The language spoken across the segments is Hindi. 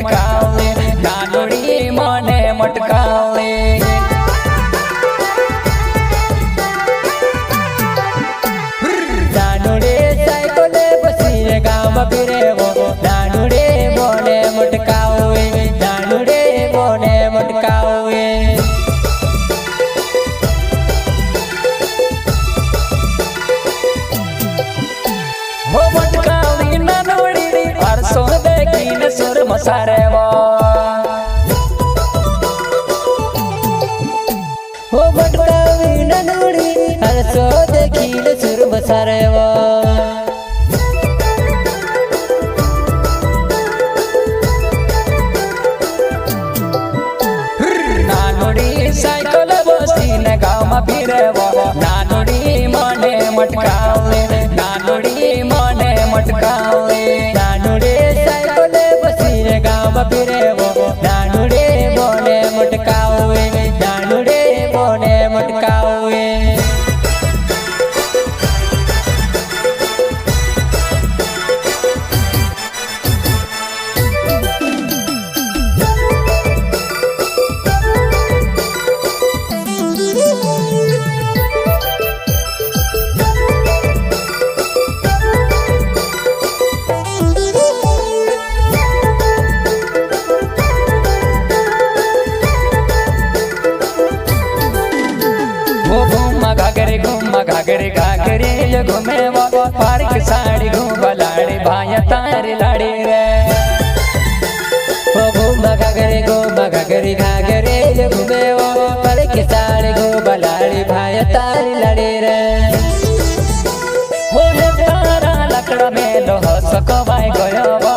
मटकावे नानुड़ी मने मटकावे नानुड़े साइकिल बसीने गाँव फिरे वो नानुड़े मने मटकावे नानुड़े मने मटकावे हो मटकावी नानुड़ी परसों देखीने सुर मसारे वो हो मटकावी नानुड़ी परसों देखीने सुर मसारे वो नानुड़ी साइकिल बसीने गाँव में फिरे वो नानुड़ी मने मटकावे नानुड़ी मने मटकावे नानुड़े साइकिल बसीने गाँव में फिरे वो नानुड़े मने मटकावे नानुड़े मने मटकावे घूमा घागरे घागरे जो घूमे वो पार्क साड़ी घूमा लाड़ी भाया तारे लाड़ी रे वो घूमा घागरे घागरे जो घूमे वो पार्क साड़ी घूमा लाड़ी भाया तारे लाड़ी रे वो तारा लकड़ा में लो सको भाई गयो वो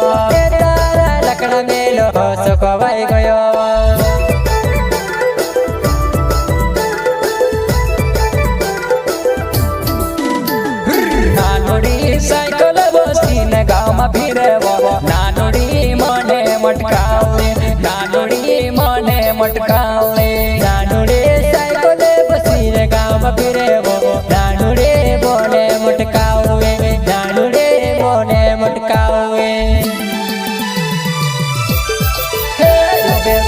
तारा लकड़ा में लो सको भाई गयो साइकिल बसीने गाँव में फिरे वो नानुड़ी मने मटकावे नानुड़ी मने मटकावे नानुड़े साइकिल बसीने गाँव में फिरे वो नानुड़े मने मटकावे नानुड़े मने मटकावे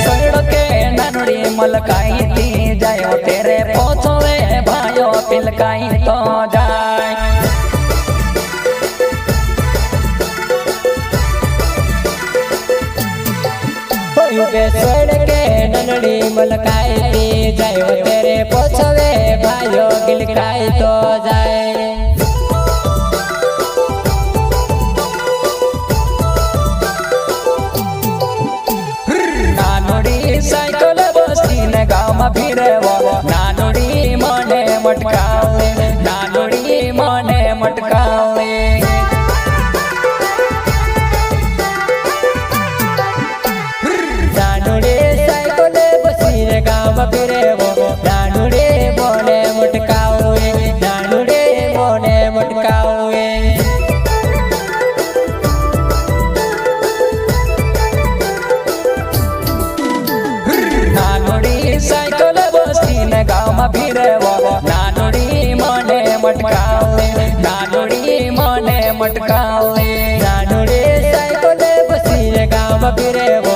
सड़के नानुड़ी मलकाई थी जायो तेरे पोछवे भायो पिलकाई तो जाए सड़के ननड़ी मलकाई थी जायो तेरे पोछवे भाइयों गिलकाई तो जाए नानुड़ी साइकिल बसीने गाँव में फिरे वो नानुड़ी मने मटकावे नानुड़ी मने मटकावे गाँव में फिरे वो नानुड़े मने मटकावे नानुड़े मने मटकावे नानुड़ी साइकिल बसीने गाँव में फिरे वो नानुड़ी मने मटकावे नानुड़ी मने मटकावे नानुड़े साइकिल बसीने गाँव में फिरे वो